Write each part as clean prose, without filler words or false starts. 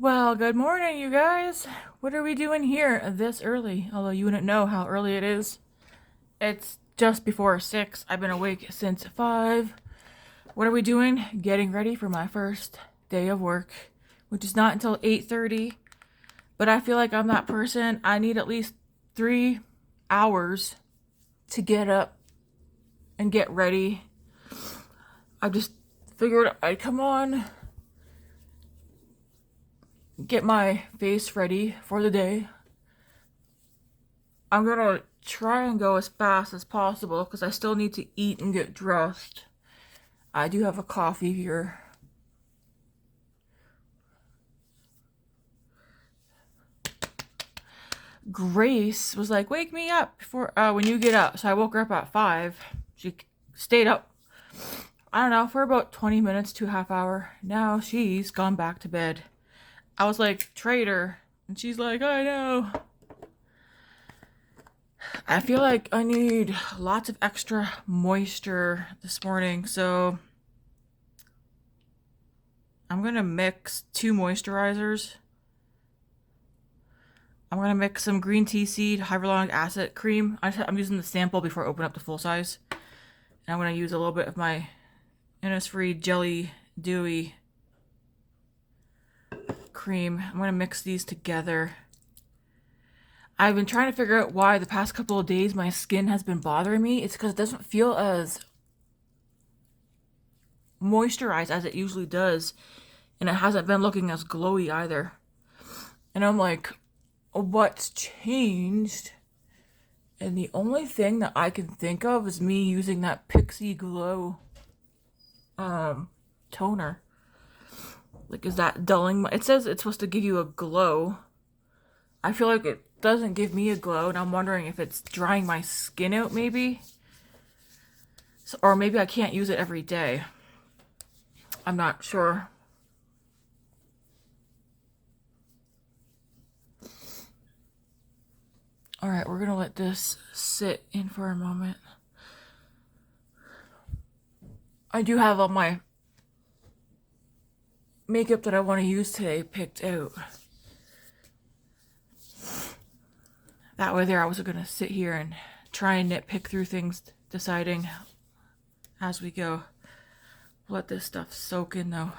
Well, good morning, you guys. What are we doing here this early? Although you wouldn't know how early it is. It's just before 6. I've been awake since 5. What are we doing? Getting ready for my first day of work, which is not until 8:30. But I feel like I'm that person. I need at least 3 hours to get up and get ready. I just figured I'd come on, get my face ready for the day. I'm gonna try and go as fast as possible because I still need to eat and get dressed. I do have a coffee here. Grace was like, "Wake me up before when you get up." So I woke her up at 5. She stayed up, I don't know, for about 20 minutes to a half hour. Now she's gone back to bed. I was like, "Traitor," and she's like, "I know." I feel like I need lots of extra moisture this morning, so I'm gonna mix 2 moisturizers. I'm gonna mix some green tea seed hyaluronic acid cream. I'm using the sample before I open up the full size. And I'm gonna use a little bit of my Innisfree Jelly Dewy cream. I'm gonna mix these together. I've been trying to figure out why the past couple of days my skin has been bothering me. It's because it doesn't feel as moisturized as it usually does. And it hasn't been looking as glowy either. And I'm like, what's changed? And the only thing that I can think of is me using that Pixie Glow toner. Like, is that dulling it says it's supposed to give you a glow. I feel like it doesn't give me a glow, and I'm wondering if it's drying my skin out maybe. So, or maybe I can't use it every day. I'm not sure. Alright, we're gonna let this sit in for a moment. I do have all my makeup that I want to use today picked out. That way there I was gonna sit here and try and nitpick through things, deciding as we go. Let this stuff soak in though.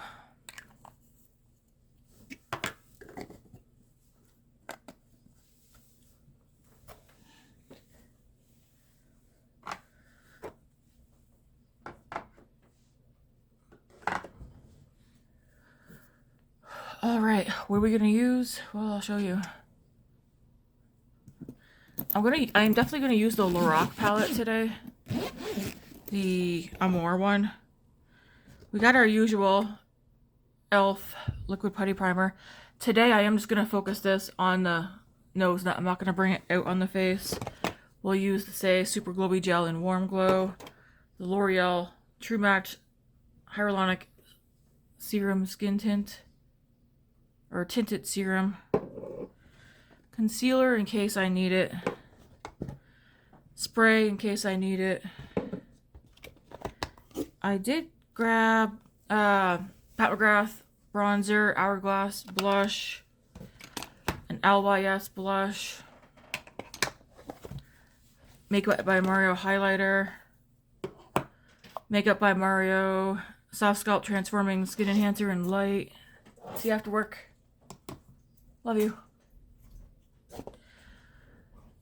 Alright, what are we gonna use? Well, I'll show you. I'm definitely gonna use the Lorac palette today. The Amor one. We got our usual e.l.f. liquid putty primer. Today I am just gonna focus this on the nose. I'm not gonna bring it out on the face. We'll use the Say Super Glowy Gel in Warm Glow, the L'Oreal True Match Hyaluronic Serum Skin Tint, or Tinted Serum, concealer in case I need it, spray in case I need it. I did grab Pat McGrath bronzer, Hourglass blush, an LYS blush, Makeup by Mario highlighter, Makeup by Mario Soft Sculpt Transforming Skin Enhancer and Light. See you after work. Love you.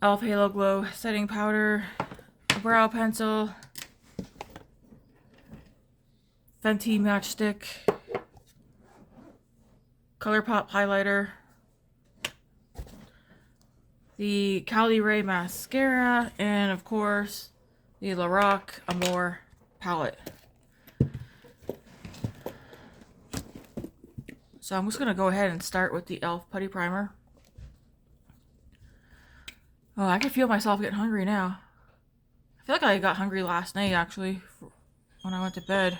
e.l.f. Halo Glow setting powder, a brow pencil, Fenty matchstick, ColourPop highlighter, the Cali Ray mascara, and of course the Lorac Amor palette. So I'm just gonna go ahead and start with the e.l.f. putty primer. Oh, I can feel myself getting hungry now. I feel like I got hungry last night actually when I went to bed.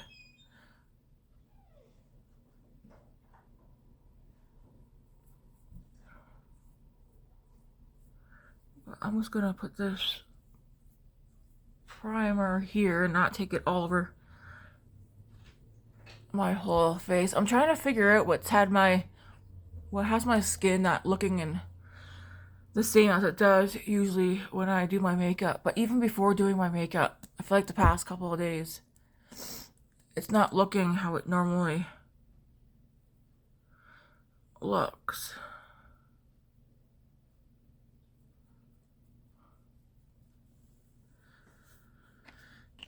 I'm just gonna put this primer here and not take it all over my whole face. I'm trying to figure out what's had my well, it has my skin not looking in the same as it does usually when I do my makeup. But even before doing my makeup, I feel like the past couple of days, it's not looking how it normally looks.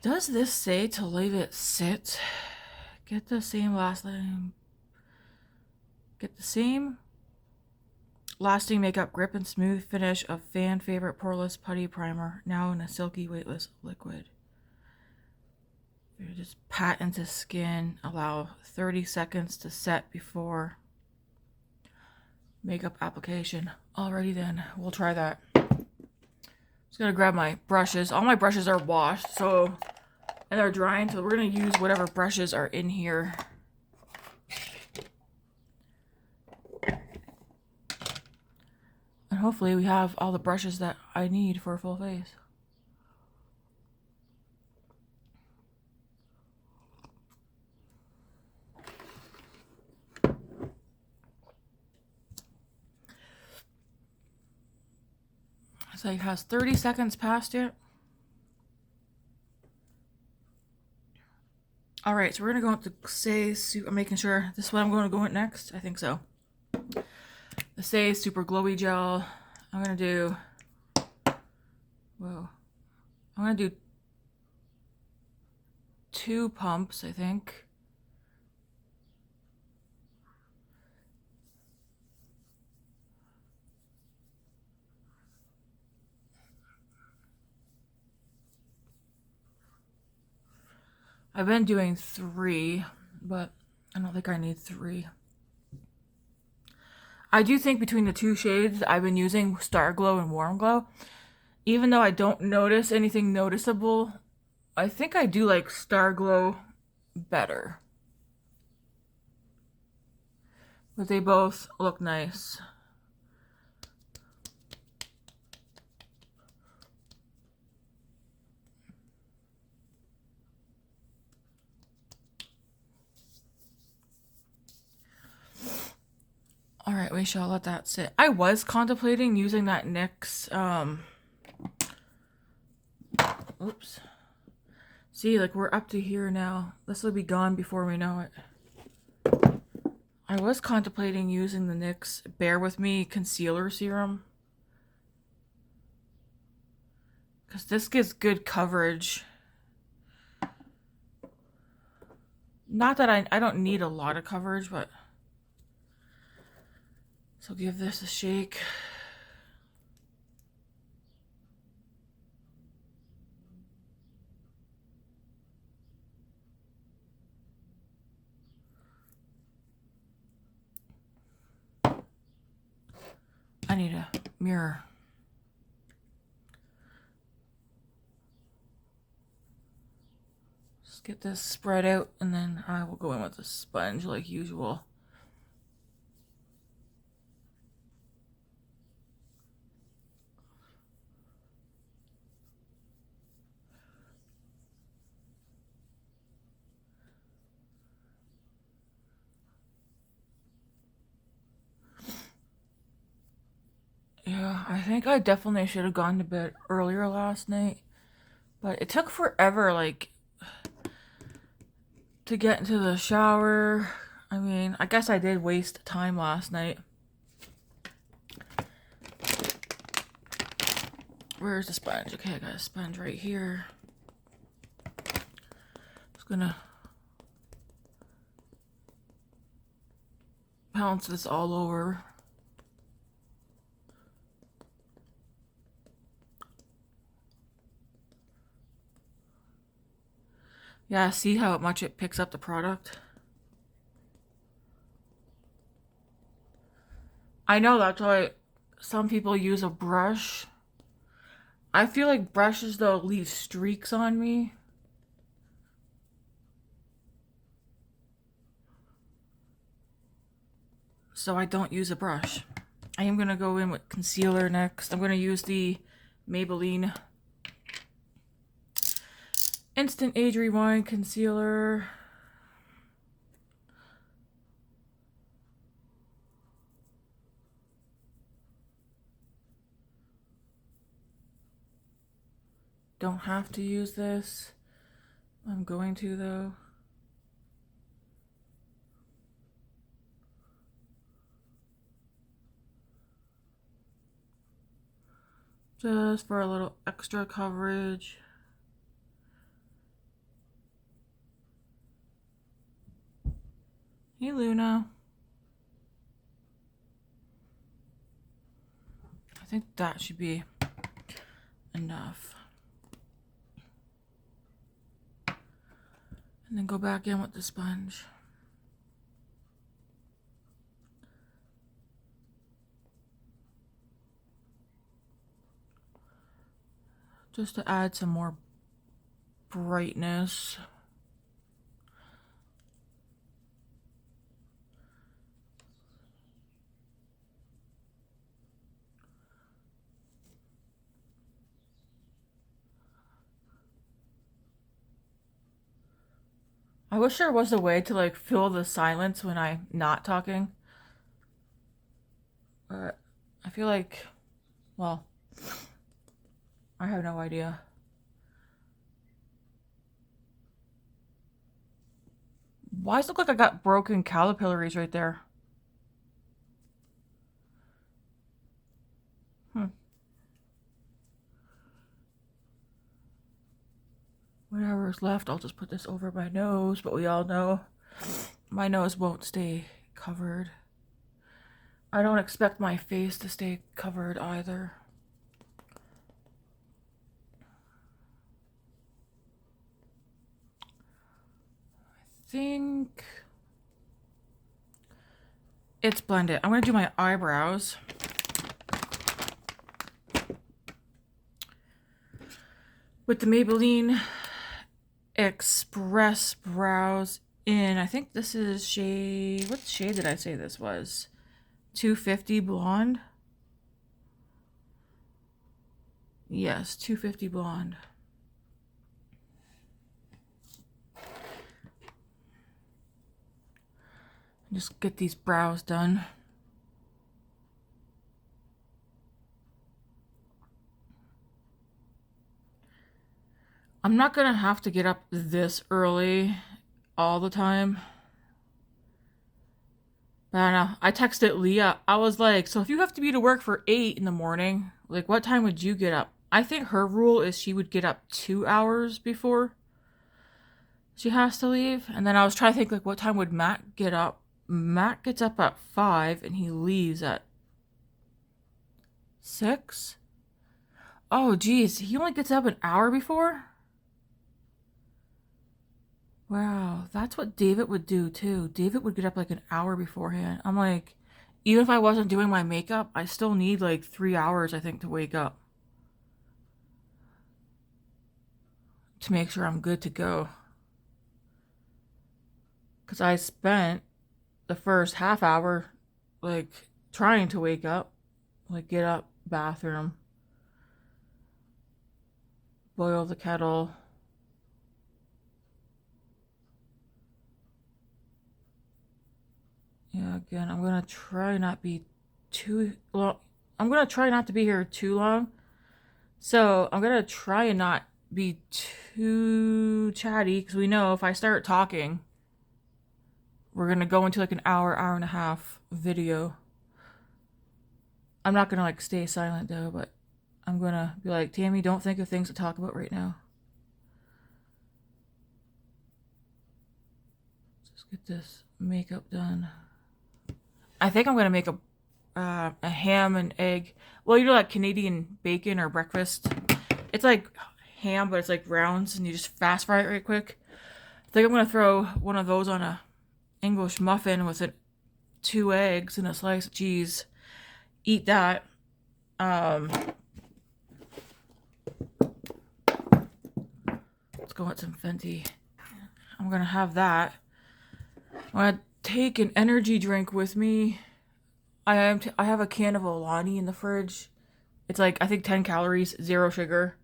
Does this say to leave it sit? Get the same lasting makeup grip and smooth finish of fan favorite poreless putty primer, now in a silky weightless liquid. You just pat into skin, allow 30 seconds to set before makeup application. Alrighty then, we'll try that. Just gonna grab my brushes. All my brushes are washed, and they're drying, so we're gonna use whatever brushes are in here. And hopefully we have all the brushes that I need for a full face. So it has 30 seconds past it. All right, so we're gonna go with the Say Super. I'm making sure this is what I'm going to go with next. I think so. The Say Super Glowy Gel. I'm gonna do. Whoa. I'm gonna do 2 pumps, I think. I've been doing 3, but I don't think I need 3. I do think between the 2 shades I've been using, Star Glow and Warm Glow, even though I don't notice anything noticeable, I think I do like Star Glow better. But they both look nice. All right, we shall let that sit. I was contemplating using that NYX, oops. See, like we're up to here now. This will be gone before we know it. I was contemplating using the NYX Bear With Me Concealer Serum. Because this gives good coverage. Not that I don't need a lot of coverage, but... So give this a shake. I need a mirror. Just get this spread out, and then I will go in with a sponge like usual. Yeah, I think I definitely should have gone to bed earlier last night. But it took forever, like, to get into the shower. I mean, I guess I did waste time last night. Where's the sponge? Okay, I got a sponge right here. Just gonna pounce this all over. Yeah, see how much it picks up the product? I know that's why some people use a brush. I feel like brushes, though, leave streaks on me. So I don't use a brush. I am going to go in with concealer next. I'm going to use the Maybelline Instant Age Rewind Concealer. don't have to use this. I'm going to though. Just for a little extra coverage. Hey Luna. I think that should be enough. And then go back in with the sponge. Just to add some more brightness. I wish there was a way to like fill the silence when I'm not talking. But I feel like, well, I have no idea. Why does it look like I got broken capillaries right there? Whatever's left, I'll just put this over my nose, but we all know my nose won't stay covered. I don't expect my face to stay covered either. I think it's blended. I'm gonna do my eyebrows. With the Maybelline Express Brows in, I think this is shade, what shade did I say this was? 250 Blonde? Yes, 250 Blonde. Just get these brows done. I'm not gonna have to get up this early all the time. But I don't know. I texted Leah. I was like, so if you have to be to work for 8 in the morning, like what time would you get up? I think her rule is she would get up 2 hours before she has to leave. And then I was trying to think like what time would Matt get up? Matt gets up at 5 and he leaves at 6. Oh geez, he only gets up an hour before? Wow, that's what David would do too. David would get up like an hour beforehand. I'm like, even if I wasn't doing my makeup, I still need like 3 hours, I think, to wake up. To make sure I'm good to go. Because I spent the first half hour like trying to wake up. Like get up, bathroom, boil the kettle. Yeah, again, I'm gonna try not be too long. I'm gonna try not to be here too long. So I'm gonna try and not be too chatty because we know if I start talking, we're gonna go into like an hour, hour and a half video. I'm not gonna like stay silent though, but I'm gonna be like, Tammy, don't think of things to talk about right now. Just get this makeup done. I think I'm gonna make a ham and egg. Well, you know, like Canadian bacon or breakfast. It's like ham, but it's like rounds, and you just fast fry it right quick. I think I'm gonna throw one of those on a English muffin with 2 eggs and a slice of cheese. Eat that. Let's go with some Fenty. I'm gonna have that. I'm gonna take an energy drink with me. I have a can of Alani in the fridge. It's like, I think 10 calories, 0 sugar.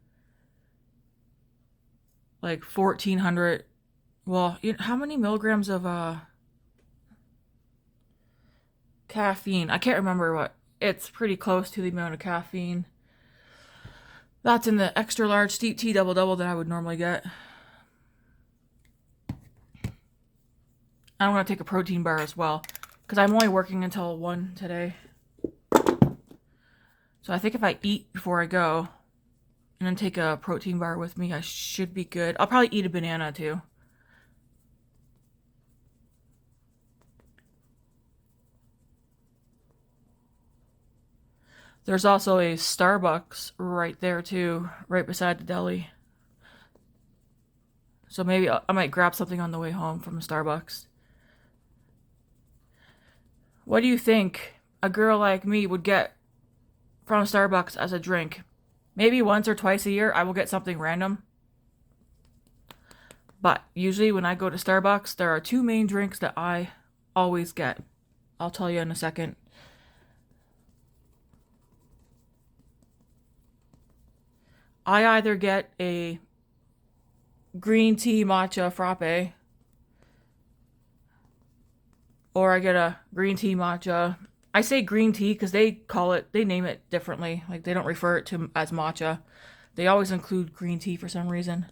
Like 1400. Well, how many milligrams of caffeine? I can't remember what. It's pretty close to the amount of caffeine That's in the extra large steep tea double double that I would normally get. I'm going to take a protein bar as well, because I'm only working until 1 today. So I think if I eat before I go, and then take a protein bar with me, I should be good. I'll probably eat a banana too. There's also a Starbucks right there too, right beside the deli. So maybe I might grab something on the way home from Starbucks. What do you think a girl like me would get from Starbucks as a drink? Maybe once or twice a year I will get something random. But usually when I go to Starbucks, there are 2 main drinks that I always get. I'll tell you in a second. I either get a green tea matcha frappe, or I get a green tea matcha. I say green tea because they name it differently. Like, they don't refer it to as matcha. They always include green tea for some reason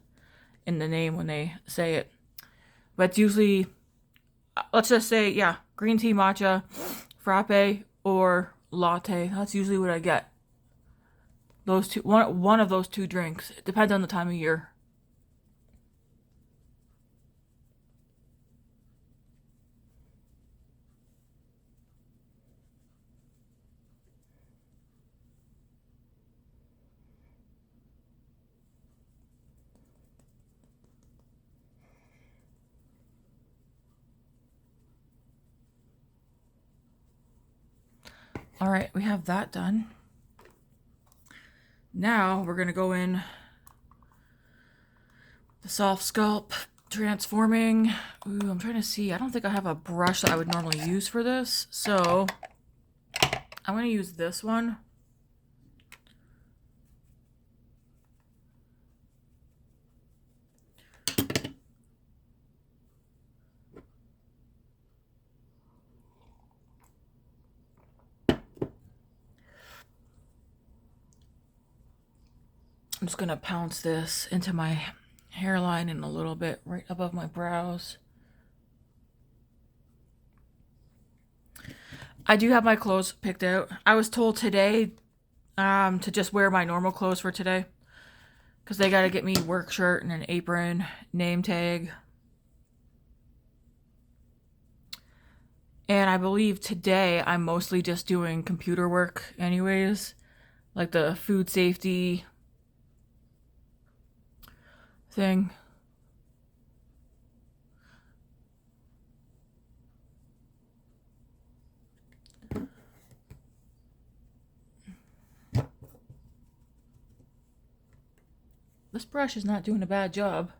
in the name when they say it. But it's usually, let's just say, yeah, green tea matcha, frappe, or latte. That's usually what I get. Those two, one of those 2 drinks. It depends on the time of year. All right, we have that done. Now we're going to go in the soft scalp transforming. Ooh, I'm trying to see. I don't think I have a brush that I would normally use for this. So I'm going to use this one. I'm just going to pounce this into my hairline and a little bit right above my brows. I do have my clothes picked out. I was told today to just wear my normal clothes for today, because they got to get me work shirt and an apron, name tag. And I believe today I'm mostly just doing computer work anyways, like the food safety thing. This brush is not doing a bad job.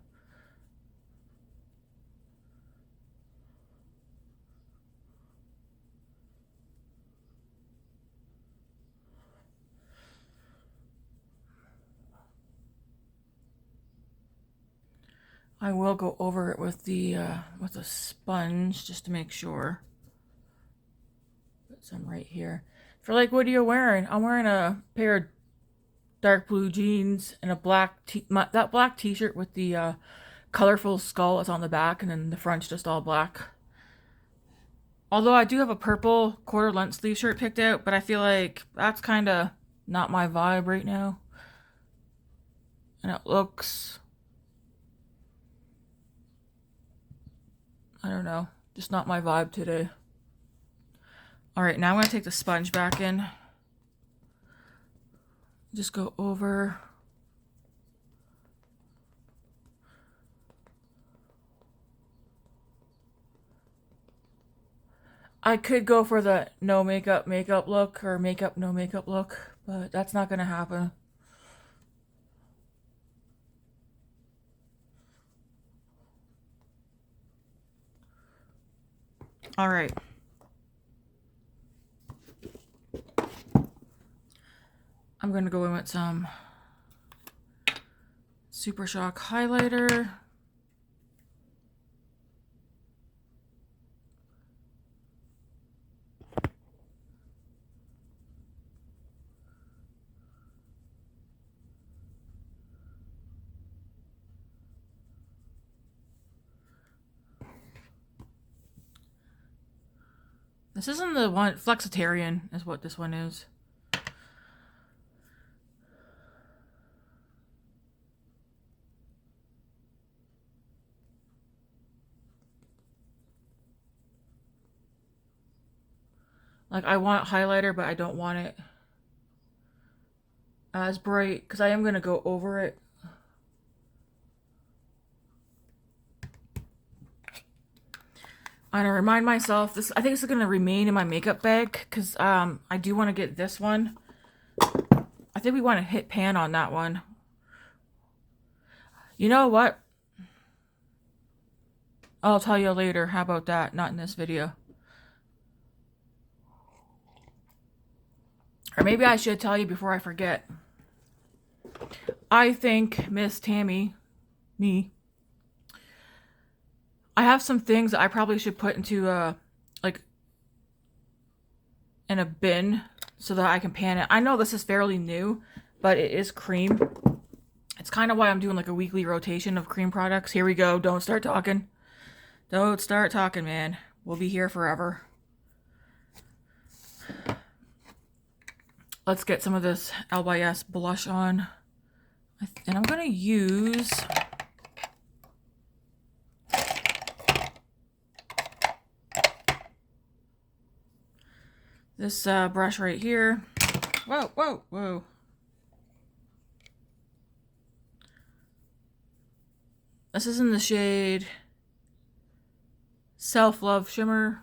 I will go over it with a sponge just to make sure. Put some right here. For like, what are you wearing? I'm wearing a pair of dark blue jeans and a black that black t-shirt with the colorful skull that's on the back, and then the front's just all black. Although I do have a purple quarter length sleeve shirt picked out, but I feel like that's kind of not my vibe right now. And it looks, I don't know, just not my vibe today. Alright, now I'm going to take the sponge back in. Just go over. I could go for the no makeup look, or makeup no makeup look, but that's not going to happen. All right. I'm going to go in with some Super Shock highlighter. This isn't the one. Flexitarian is what this one is. Like, I want highlighter, but I don't want it as bright because I am going to go over it. I'm going to remind myself, this. I think this is going to remain in my makeup bag because I do want to get this one. I think we want to hit pan on that one. You know what? I'll tell you later. How about that? Not in this video. Or maybe I should tell you before I forget. I think Miss Tammy, me, I have some things that I probably should put into like in a bin so that I can pan it. I know this is fairly new, but it is cream. It's kind of why I'm doing like a weekly rotation of cream products. Here we go. Don't start talking. Don't start talking, man. We'll be here forever. Let's get some of this LYS blush on. And I'm going to use this brush right here. Whoa, whoa, whoa. This is in the shade Self Love Shimmer.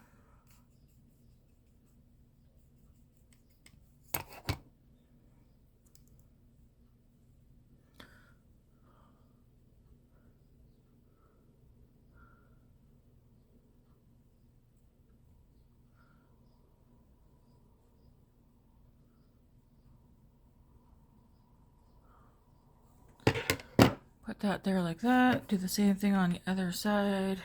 Put that there like that. Do the same thing on the other side.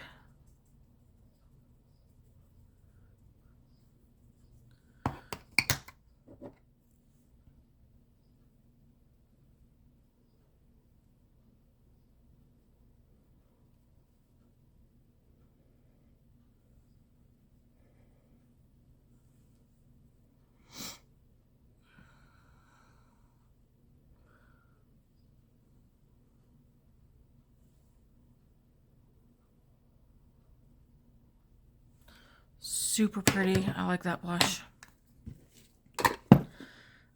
Super pretty. I like that blush.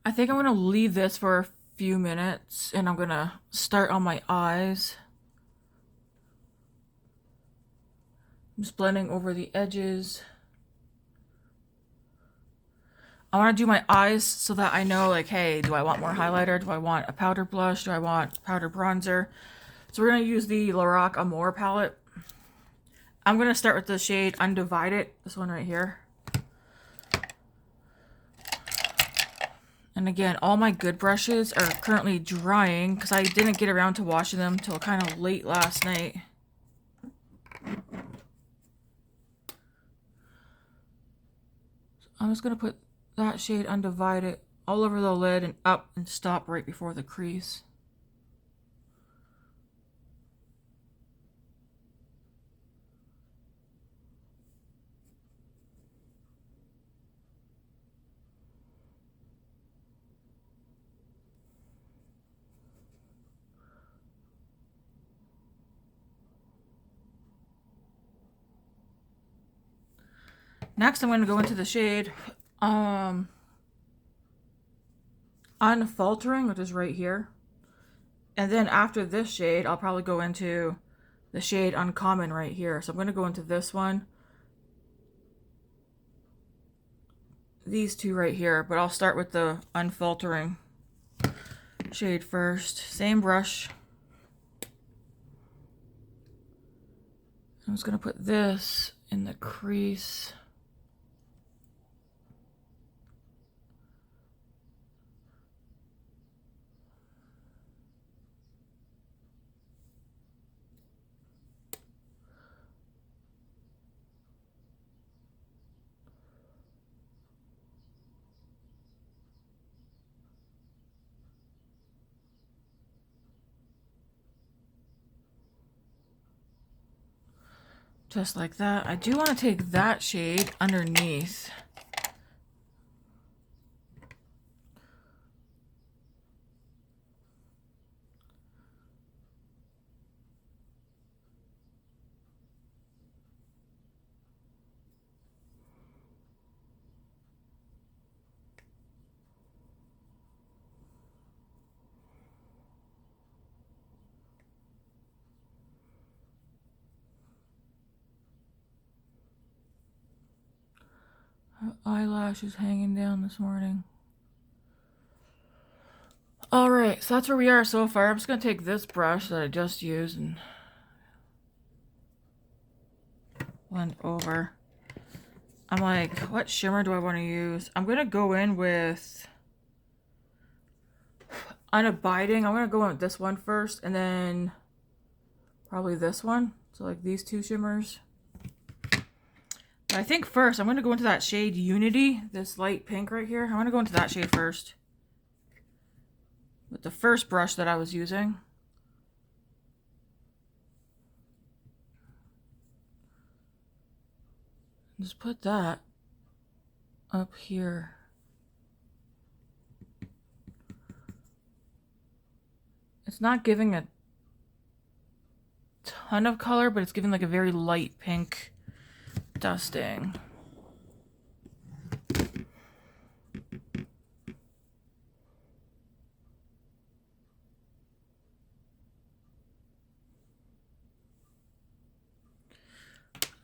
I think I'm going to leave this for a few minutes and I'm going to start on my eyes. I'm just blending over the edges. I want to do my eyes so that I know, like, hey, do I want more highlighter? Do I want a powder blush? Do I want powder bronzer? So we're going to use the Lorac Amor palette. I'm going to start with the shade Undivided, this one right here. And again, all my good brushes are currently drying because I didn't get around to washing them until kind of late last night. So I'm just going to put that shade Undivided all over the lid and up and stop right before the crease. Next, I'm going to go into the shade Unfaltering, which is right here. And then after this shade, I'll probably go into the shade Uncommon right here. So I'm going to go into this one. These two right here, but I'll start with the Unfaltering shade first. Same brush. I'm just going to put this in the crease. Just like that. I do want to take that shade underneath. Her eyelash is hanging down this morning. Alright, so that's where we are so far. I'm just going to take this brush that I just used and blend over. I'm like, what shimmer do I want to use? I'm going to go in with Unabiding. I'm going to go in with this one first and then probably this one. So like these two shimmers. But I think first I'm going to go into that shade Unity, this light pink right here. I'm going to go into that shade first. With the first brush that I was using. Just put that up here. It's not giving a ton of color, but it's giving like a very light pink dusting.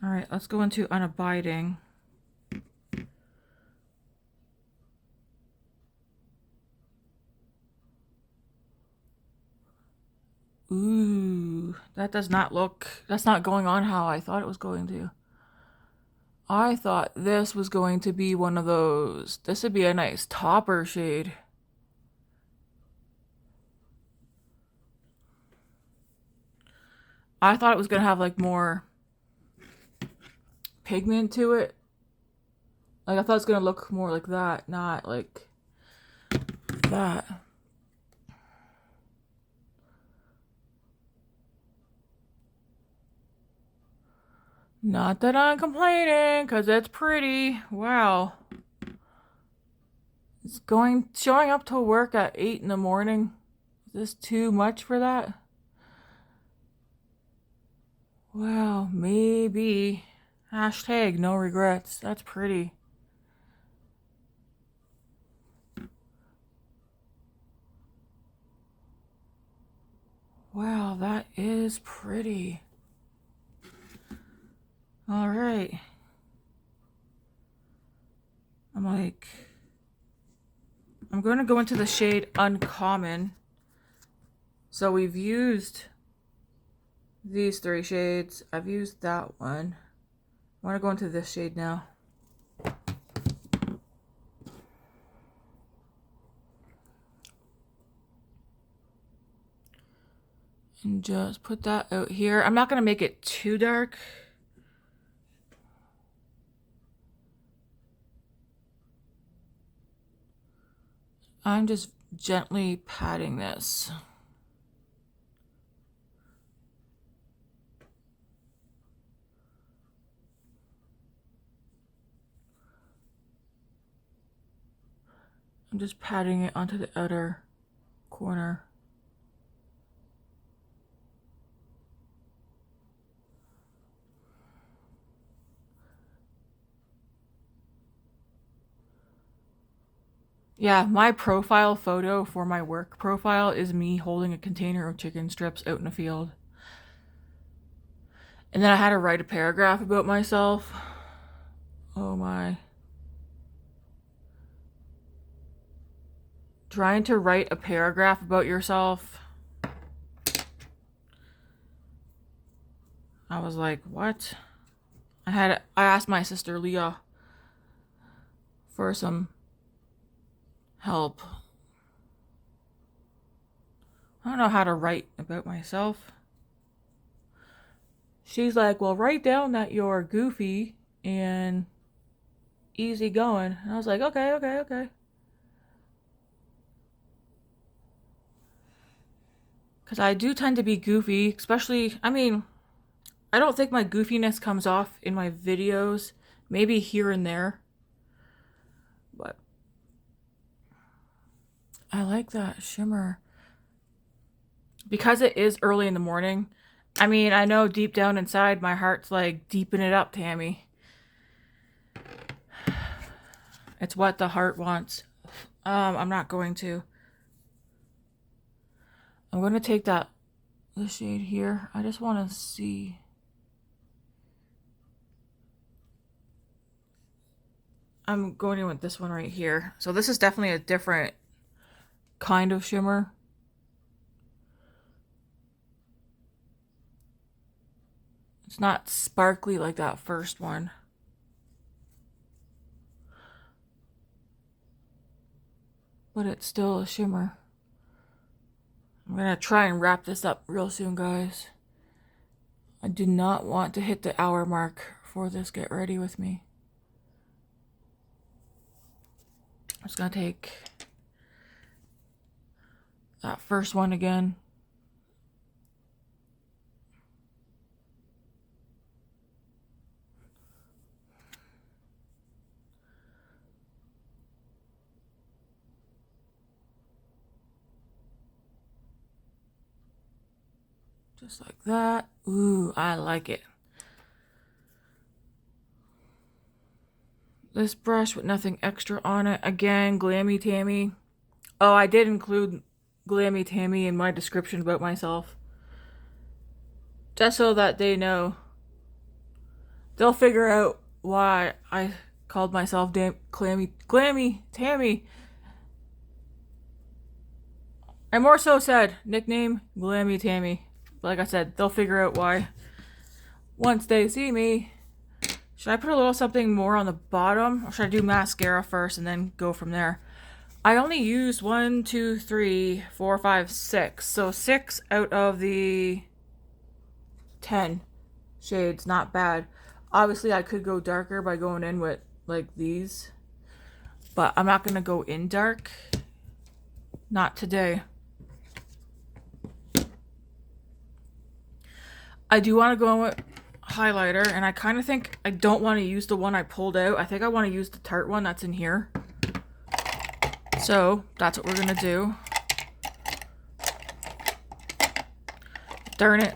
All right, let's go into Unabiding. Ooh, that does not look, that's not going on how I thought it was going to. I thought this was going to be one of those, this would be a nice topper shade. I thought it was going to have like more pigment to it. Like I thought it was going to look more like that, not like that. Not that I'm complaining, because it's pretty. Wow. It's showing up to work at 8 in the morning. Is this too much for that? Wow, maybe. Hashtag no regrets. That's pretty. Wow, that is pretty. All right. I'm going to go into the shade Uncommon. So we've used these three shades. I've used that one. I want to go into this shade now. And just put that out here. I'm not going to make it too dark. I'm just gently patting this. I'm just patting it onto the outer corner. Yeah, my profile photo for my work profile is me holding a container of chicken strips out in a field. And then I had to write a paragraph about myself. Oh my. Trying to write a paragraph about yourself. I was like, what? I asked my sister Leah for some help. I don't know how to write about myself. She's like, well, write down that you're goofy and easygoing. And I was like, okay. Because I do tend to be goofy, especially, I mean, I don't think my goofiness comes off in my videos. Maybe here and there. But I like that shimmer. Because it is early in the morning, I mean, I know deep down inside my heart's like, deepen it up, Tammy. It's what the heart wants. I'm not going to. I'm going to take the shade here. I just want to see. I'm going in with this one right here. So this is definitely a different kind of shimmer. It's not sparkly like that first one. But it's still a shimmer. I'm going to try and wrap this up real soon, guys. I do not want to hit the hour mark for this Get Ready With Me. I'm just going to take that first one again. Just like that. Ooh, I like it. This brush with nothing extra on it. Again, Glammy Tammy. Oh, I did include Glammy Tammy in my description about myself. Just so that they know. They'll figure out why I called myself Glammy Tammy. I more so said nickname Glammy Tammy. But like I said, they'll figure out why once they see me. Should I put a little something more on the bottom? Or should I do mascara first and then go from there? I only used 1, 2, 3, 4, 5, 6. So 6 out of the 10 shades. Not bad. Obviously, I could go darker by going in with like these. But I'm not going to go in dark. Not today. I do want to go in with highlighter, and I kind of think I don't want to use the one I pulled out. I think I want to use the Tarte one that's in here. So that's what we're gonna do. Darn it,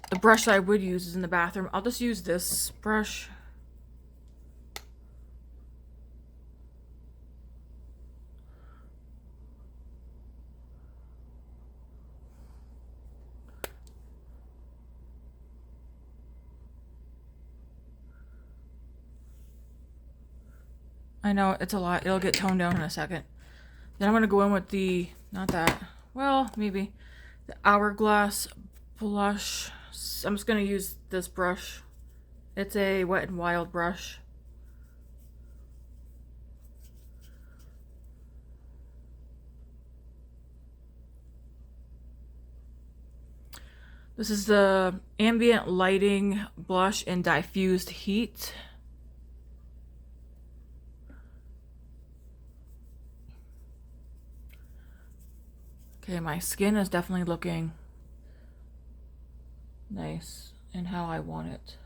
the brush that I would use is in the bathroom. I'll just use this brush. I know, it's a lot. It'll get toned down in a second. Then I'm going to go in with the, not that, well, maybe, the Hourglass blush. I'm just going to use this brush. It's a Wet n Wild brush. This is the Ambient Lighting blush in Diffused Heat. Okay, my skin is definitely looking nice and how I want it.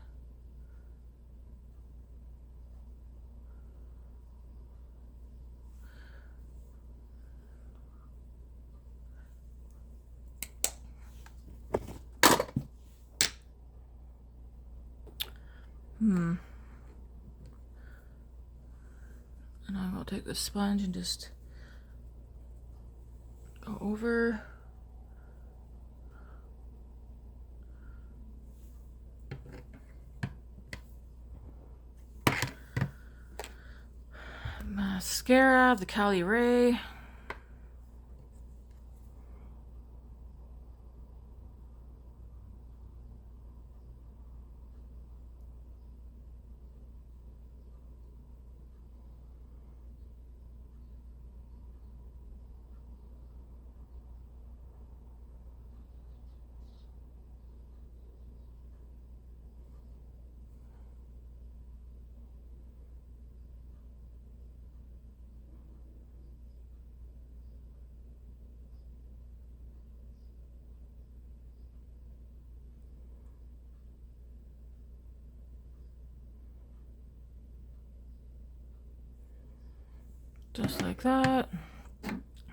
And I will take the sponge and just go over. Mascara, the Cali Ray. Just like that.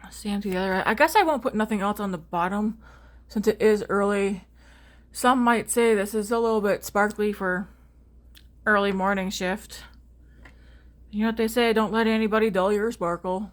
Same to the other eye. I guess I won't put nothing else on the bottom since it is early. Some might say this is a little bit sparkly for early morning shift. You know what they say, don't let anybody dull your sparkle.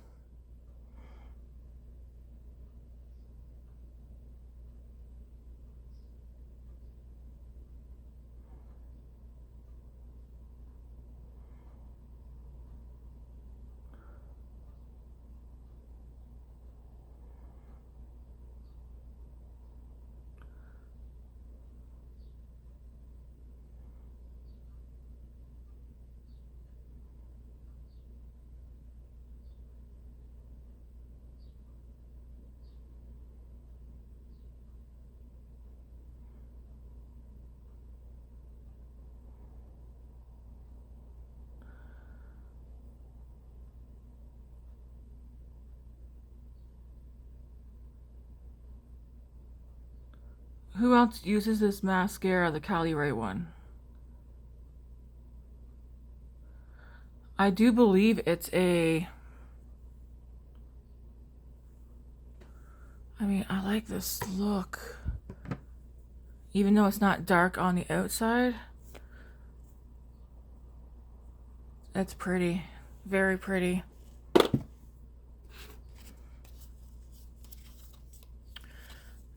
Who else uses this mascara, the Cali Ray one? I do believe it's a... I mean, I like this look. Even though it's not dark on the outside. It's pretty. Very pretty.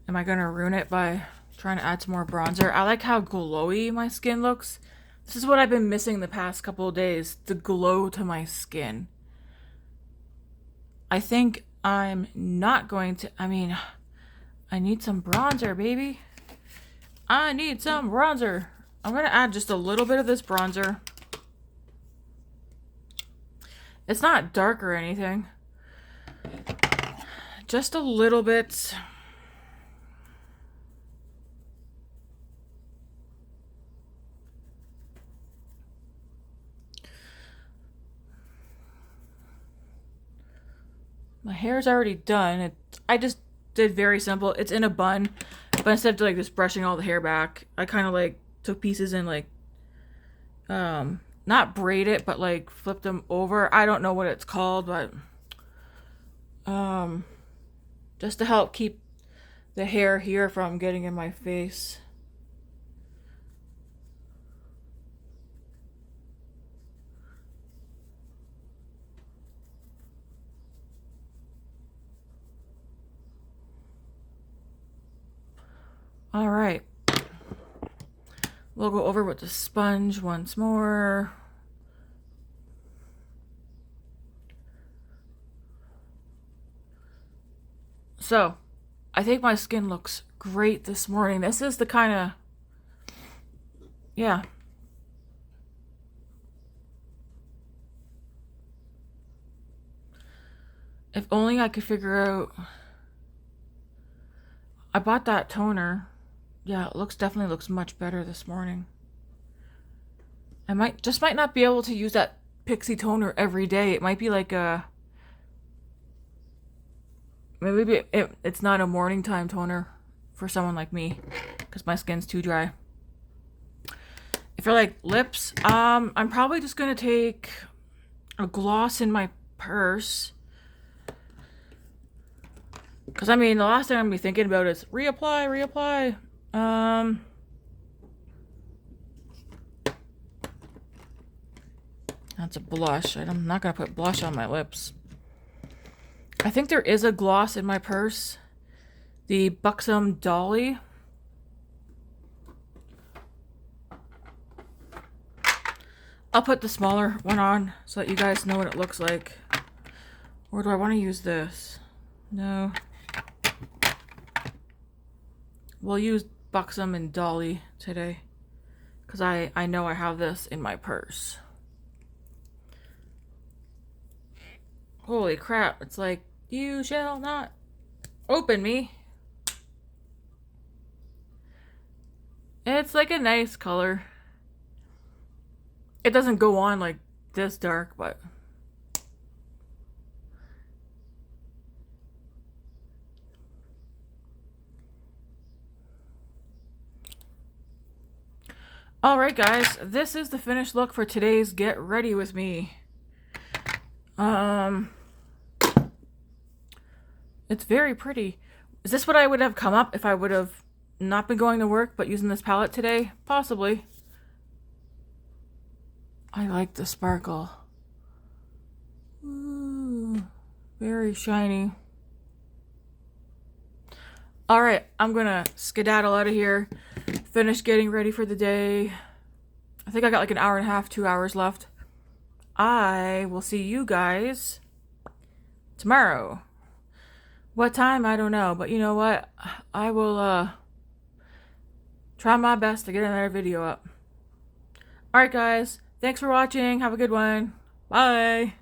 Am I gonna ruin it by trying to add some more bronzer? I like how glowy my skin looks. This is what I've been missing the past couple of days. The glow to my skin. I think I'm not going to... I mean, I need some bronzer, baby. I need some bronzer. I'm gonna add just a little bit of this bronzer. It's not dark or anything. Just a little bit. My hair's already done. I just did very simple. It's in a bun, but instead of like just brushing all the hair back, I kind of like took pieces and like, not braid it, but like flipped them over. I don't know what it's called, but, just to help keep the hair here from getting in my face. All right. We'll go over with the sponge once more. So, I think my skin looks great this morning. This is the kind of, yeah. If only I could figure out. I bought that toner. Yeah, it definitely looks much better this morning. I might not be able to use that Pixie toner every day. It might be like a... Maybe it's not a morning time toner for someone like me, because my skin's too dry. If you're like lips, I'm probably just gonna take a gloss in my purse. Because, I mean, the last thing I'm going to be thinking about is reapply. That's a blush. I'm not going to put blush on my lips. I think there is a gloss in my purse. The Buxom Dolly. I'll put the smaller one on so that you guys know what it looks like. Or do I want to use this? No. We'll use Buxom and Dolly today, because I know I have this in my purse. Holy crap, it's like, you shall not open me. It's like a nice color. It doesn't go on like this dark, but... Alright guys, this is the finished look for today's Get Ready With Me. It's very pretty. Is this what I would have come up if I would have not been going to work but using this palette today? Possibly. I like the sparkle. Ooh, very shiny. Alright, I'm gonna skedaddle out of here. Finish getting ready for the day. I think I got like an hour and a half, 2 hours left. I will see you guys tomorrow. What time? I don't know. But you know what? I will try my best to get another video up. Alright guys, thanks for watching. Have a good one. Bye.